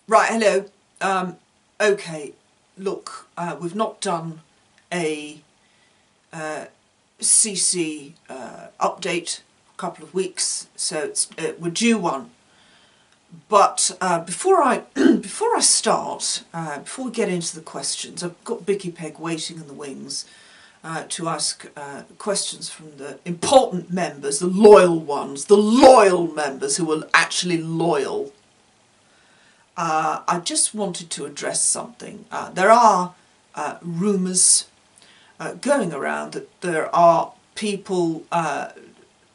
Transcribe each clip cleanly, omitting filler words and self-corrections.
Right, hello. Okay, look, we've not done a CC update for a couple of weeks, so we're due one. But before I before I start, before we get into the questions, I've got Bicky Peg waiting in the wings to ask questions from the important members, the loyal ones, the loyal members who are actually loyal. I just wanted to address something. There are rumours going around that there are people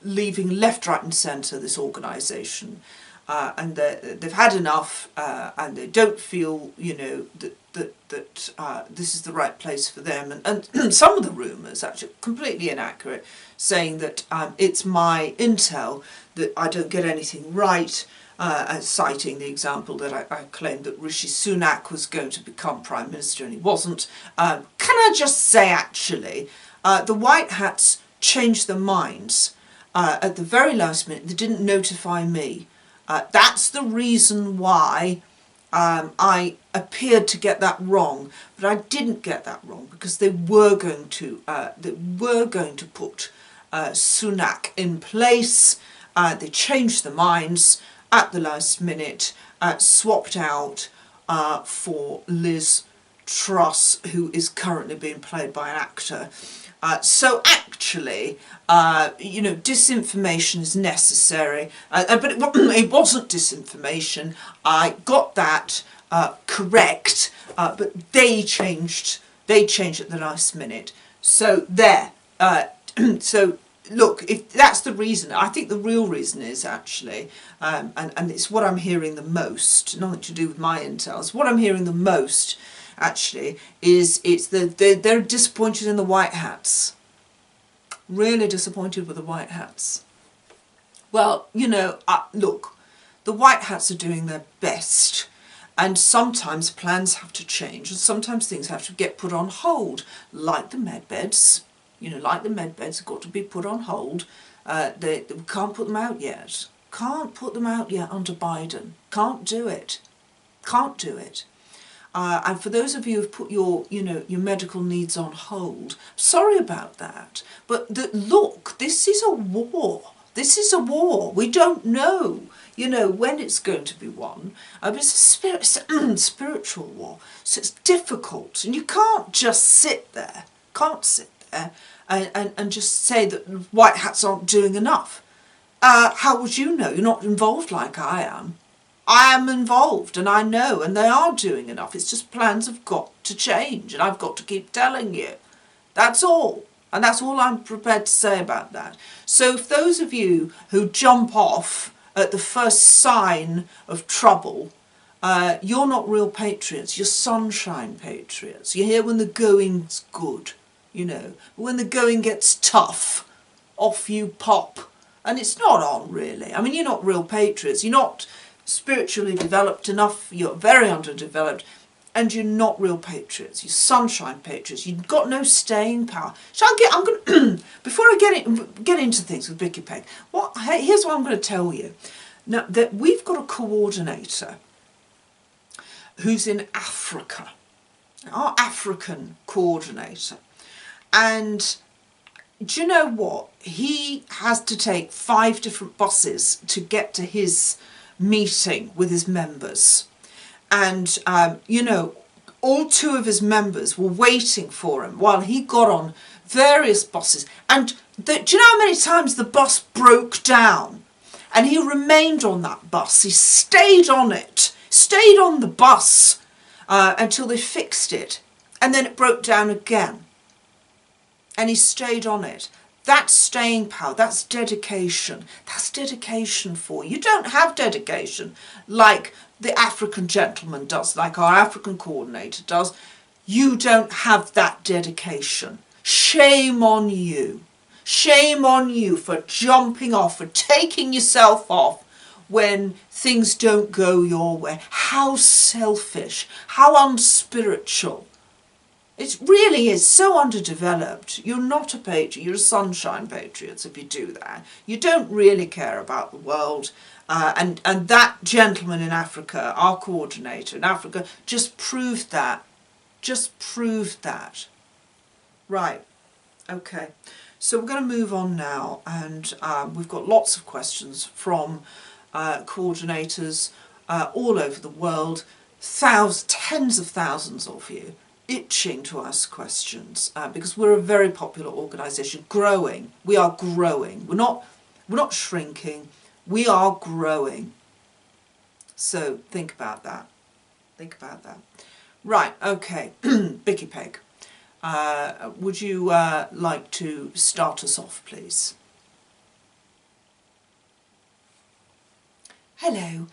leaving left, right and centre this organisation, and they've had enough, and they don't feel, you know, that this is the right place for them. And some of the rumours, actually completely inaccurate, saying that it's my intel that I don't get anything right, citing the example that I claimed that Rishi Sunak was going to become Prime Minister and he wasn't. Can I just say, actually, the White Hats changed their minds at the very last minute. They didn't notify me. That's the reason why I appeared to get that wrong, but I didn't get that wrong, because they were going to put Sunak in place. They changed their minds at the last minute, swapped out for Liz Truss, who is currently being played by an actor. So actually, you know, disinformation is necessary, but it wasn't disinformation. I got that correct, but they changed at the last minute. So there. So look, if that's the reason, I think the real reason is actually, and it's what I'm hearing the most, nothing to do with my intel, it's what I'm hearing the most actually, is they're disappointed in the White Hats. Really disappointed with the White Hats. Well, you know, look, the White Hats are doing their best, and sometimes plans have to change, and sometimes things have to get put on hold, like the medbeds. You know, like the medbeds have got to be put on hold. They can't put them out yet. Can't put them out yet under Biden. Can't do it. Can't do it. And for those of you who've put your medical needs on hold, sorry about that. But look, this is a war. This is a war. We don't know, you know, when it's going to be won. But it's a spiritual war. So it's difficult. And you can't just sit there. Can't sit there and just say that White Hats aren't doing enough. How would you know? You're not involved like I am. I am involved and I know, and they are doing enough. It's just plans have got to change, and I've got to keep telling you. That's all. And that's all I'm prepared to say about that. So if those of you who jump off at the first sign of trouble, you're not real patriots. You're sunshine patriots. You're here when the going's good, you know. But when the going gets tough, off you pop. And it's not on, really. I mean, you're not real patriots. You're not spiritually developed enough, you're very underdeveloped, and you're not real patriots. You're sunshine patriots. You've got no staying power. I'm going to before I get into things with Bicky Peg, here's what I'm going to tell you. Now, that we've got a coordinator who's in Africa, our African coordinator, and do you know what? He has to take 5 different buses to get to his meeting with his members, and you know, all 2 of his members were waiting for him while he got on various buses, and do you know how many times the bus broke down? And he remained on that bus. He stayed on it, stayed on the bus until they fixed it, and then it broke down again, and he stayed on it. That's staying power, that's dedication. That's dedication for you. You don't have dedication like the African gentleman does, like our African coordinator does. You don't have that dedication. Shame on you. Shame on you for jumping off, for taking yourself off when things don't go your way. How selfish, how unspiritual. It really is so underdeveloped. You're not a patriot, you're a sunshine patriot if you do that. You don't really care about the world, And that gentleman in Africa, our coordinator in Africa, just proved that. Just proved that. Right, okay. So we're going to move on now, and we've got lots of questions from coordinators all over the world, tens of thousands of you itching to ask questions because we're a very popular organisation, growing. We are growing. We're not shrinking. We are growing. So think about that. Think about that. Right, okay. Bicky Peg, would you like to start us off, please? Hello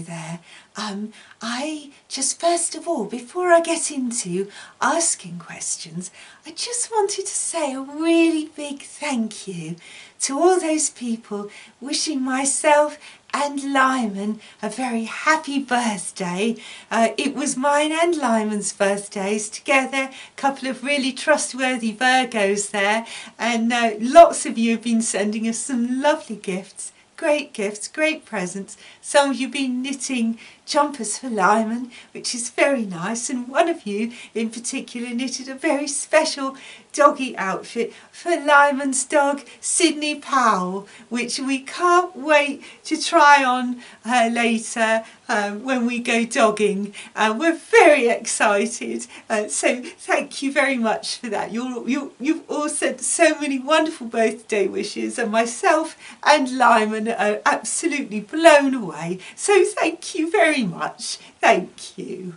there. I just first of all, before I get into asking questions, I just wanted to say a really big thank you to all those people wishing myself and Lieman a very happy birthday. It was mine and Lieman's birthdays together, a couple of really trustworthy Virgos there, and lots of you have been sending us some lovely gifts. Gifts, great presents. Some of you have been knitting jumpers for Lieman, which is very nice, and one of you in particular knitted a very special doggy outfit for Lieman's dog Sydney Powell, which we can't wait to try on later when we go dogging. We're very excited, so thank you very much for that. You've all sent so many wonderful birthday wishes, and myself and Lieman are absolutely blown away, so thank you very much. Thank you.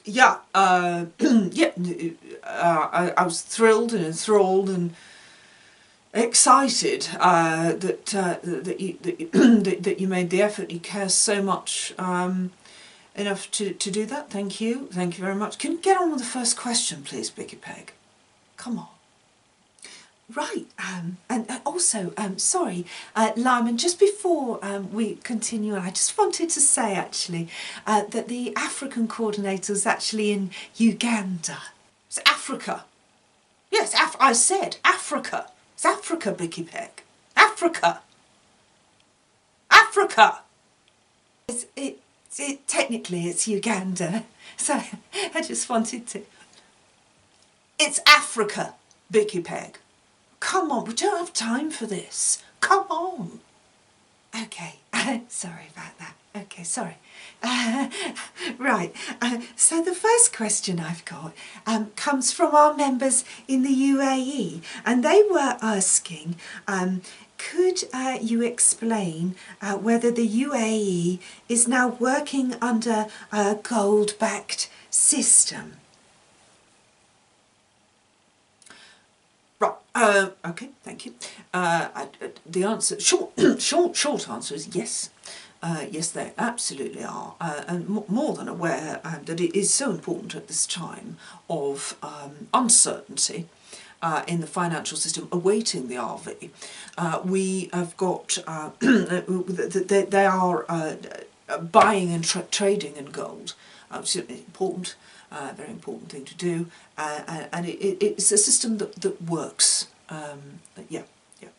Yeah, yeah. I was thrilled and enthralled and excited that you made the effort. You care so much enough to do that. Thank you very much. Can you get on with the first question, please, Bicky Peg? Come on. Right, and also, sorry, Lieman, just before we continue, I just wanted to say actually that the African coordinator is actually in Uganda. It's Africa. Yes, I said Africa. It's Africa, Bicky Peg. Africa. Africa. Technically it's Uganda, so I just wanted to. It's Africa, Bicky Peg. Come on, we don't have time for this. Come on. Okay, sorry about that. Okay, sorry. Right, so the first question I've got comes from our members in the UAE, and they were asking, could you explain whether the UAE is now working under a gold-backed system? Right. Okay. Thank you. The answer, short answer is yes. Yes, they absolutely are, and more than aware that it is so important at this time of uncertainty in the financial system awaiting the RV. We have got they are buying and trading in gold. Absolutely important. Very important thing to do, and it's a system that works. Yeah.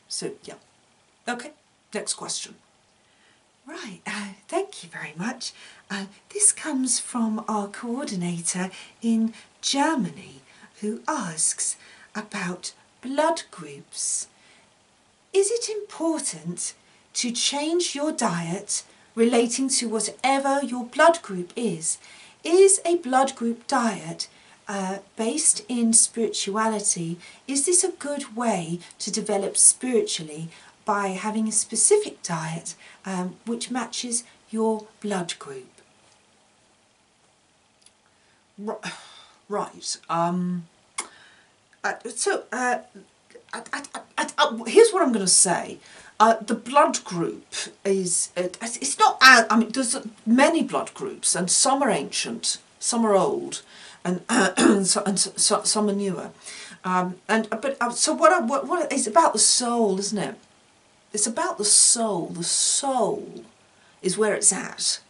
So yeah. Okay. Next question. Right. Thank you very much. This comes from our coordinator in Germany, who asks about blood groups. Is it important to change your diet relating to whatever your blood group is? Is a blood group diet based in spirituality? Is this a good way to develop spiritually by having a specific diet which matches your blood group? Right. Here's what I'm going to say. The blood group is, it's not, I mean, there's many blood groups, and some are ancient, some are old, and some are newer. So what it's about the soul, isn't it? It's about the soul. The soul is where it's at,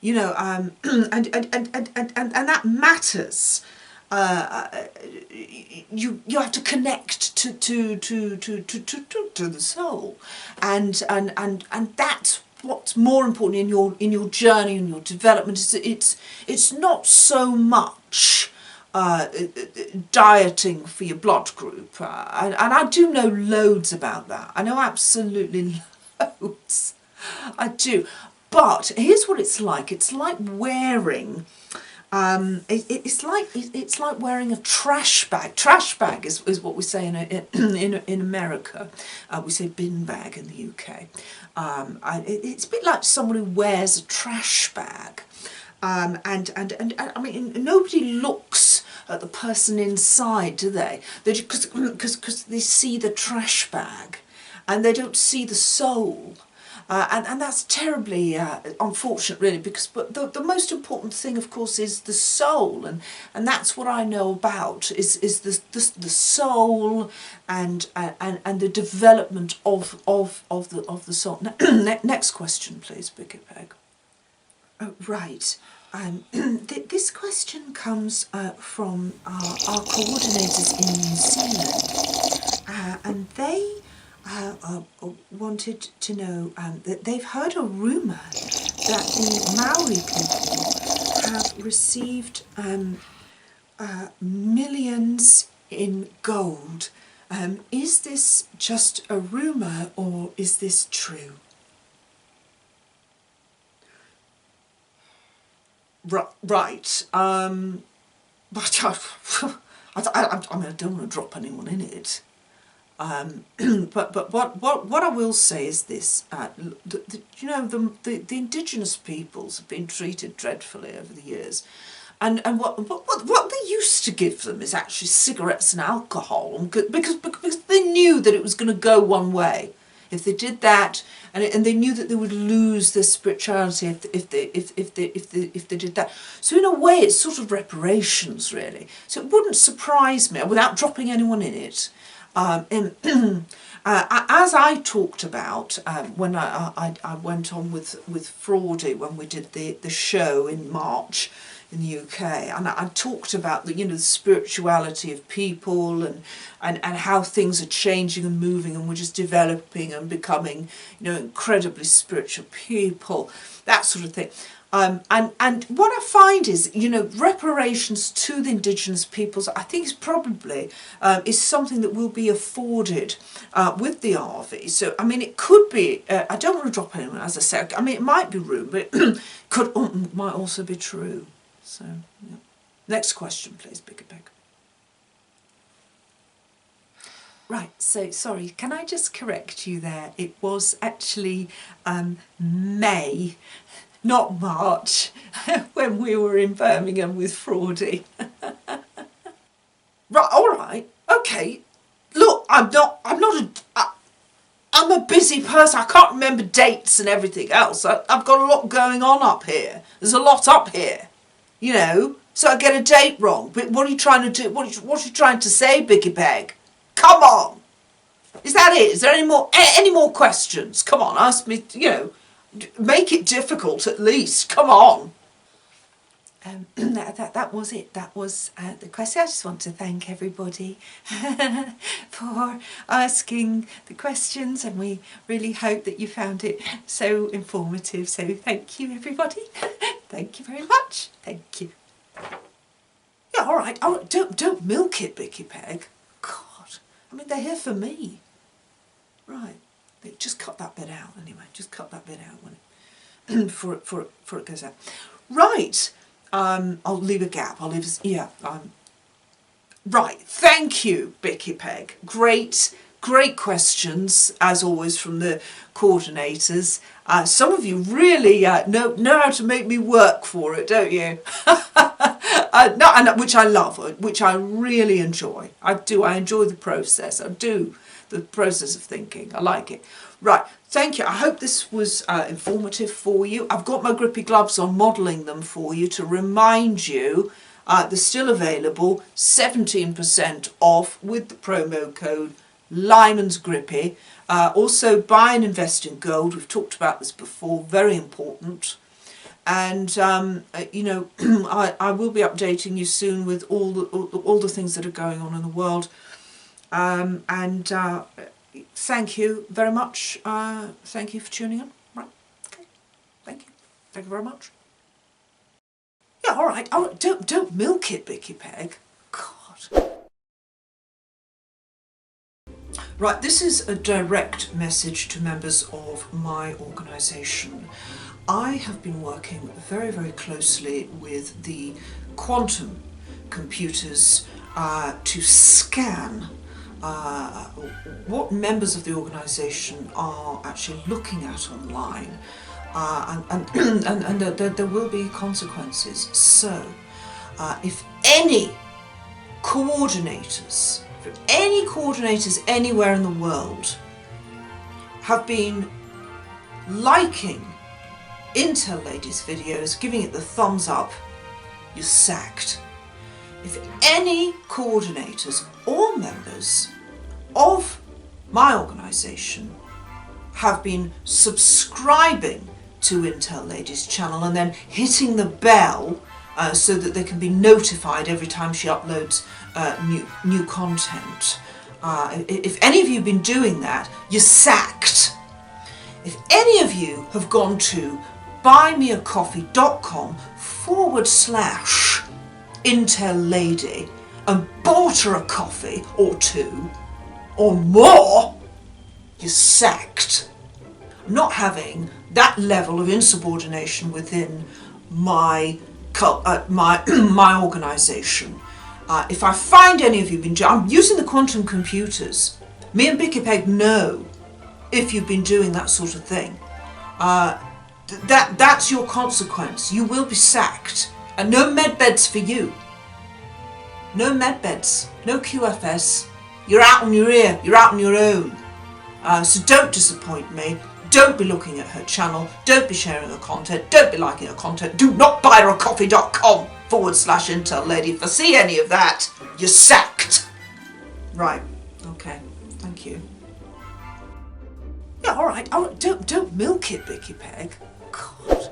you know, and that matters. you have to connect to the soul, and that's what's more important in your journey and your development. It's not so much dieting for your blood group, and I do know loads about that. I know absolutely loads. I do. But here's what it's like. It's like wearing. It's like wearing a trash bag. Trash bag is what we say in America. We say bin bag in the UK. It's a bit like someone who wears a trash bag. And I mean, nobody looks at the person inside, do they? Because they see the trash bag, and they don't see the soul. And that's terribly unfortunate, really, because the most important thing, of course, is the soul, and that's what I know about is the soul and the development of the soul. Next question, please, Biggie Peg. Oh, right. This question comes from our coordinators in New Zealand, and they wanted to know that they've heard a rumour that the Maori people have received millions in gold. Is this just a rumour, or is this true? Right. But I mean, I don't want to drop anyone in it. But what I will say is this: you know, the Indigenous peoples have been treated dreadfully over the years, and what they used to give them is actually cigarettes and alcohol, because they knew that it was going to go one way. If they did that, and they knew that they would lose their spirituality if they did that. So in a way, it's sort of reparations, really. So it wouldn't surprise me, without dropping anyone in it. As I talked about when I went on with Fraudy when we did the show in March in the UK, and I talked about the spirituality of people and how things are changing and moving, and we're just developing and becoming incredibly spiritual people, that sort of thing. And what I find is, reparations to the Indigenous peoples, I think is probably is something that will be afforded with the RV. So, I mean, it could be, I don't want to drop anyone, as I say, I mean, it might be rumour, but it might also be true. So, yeah. Next question, please, Bigger Peg. Right, so sorry, can I just correct you there? It was actually May, not March, when we were in Birmingham with Fraudy. Right, all right, okay. Look, I'm a busy person. I can't remember dates and everything else. I've got a lot going on up here. There's a lot up here, so I get a date wrong. But what are you trying to do? What are you trying to say, Biggie Peg? Come on. Is that it? Is there any more questions? Come on, ask me, make it difficult at least. Come on. That was it. That was the question. I just want to thank everybody for asking the questions, and we really hope that you found it so informative. So thank you, everybody. Thank you very much. Thank you. Yeah, all right. Don't milk it, Biggie Peg. God, I mean, they're here for me. Right. Just cut that bit out anyway. Just cut that bit out when before it goes out. Right. I'll leave a gap. Right. Thank you, Biggie Peg. Great questions as always from the coordinators. Some of you really know how to make me work for it, don't you? Which I love, which I really enjoy. I do. I enjoy the process. I do. The process of thinking. I like it. Right, thank you. I hope this was informative for you. I've got my grippy gloves on, modelling them for you to remind you they're still available, 17% off with the promo code Lieman's Grippy. Also, buy and invest in gold. We've talked about this before, very important. And you know, I will be updating you soon with all the things that are going on in the world. And thank you very much. Thank you for tuning in. Right. Okay. Thank you. Thank you very much. Yeah. All right. Oh, don't milk it, Vicky Peg. God. Right, this is a direct message to members of my organisation. I have been working very, very closely with the quantum computers to scan what members of the organisation are actually looking at online, and there will be consequences. So, if any coordinators anywhere in the world have been liking Intel Ladies videos, giving it the thumbs up, you're sacked. If any coordinators or members of my organisation have been subscribing to Intel Ladies channel and then hitting the bell so that they can be notified every time she uploads new content. If any of you have been doing that, you're sacked. If any of you have gone to buymeacoffee.com/Intel Lady and bought her a coffee or two or more, you're sacked. I'm not having that level of insubordination within my organisation. If I find any of you been, I'm using the quantum computers. Me and Vicky Peg know if you've been doing that sort of thing. That's your consequence. You will be sacked. And no med beds for you. No med beds. No QFS. You're out on your ear. You're out on your own. So don't disappoint me. Don't be looking at her channel. Don't be sharing her content. Don't be liking her content. Do not buy her a coffee.com/Intel Lady. If I see any of that, you're sacked. Right. Okay. Thank you. Yeah, all right. Oh, don't milk it, Vicky Peg. God.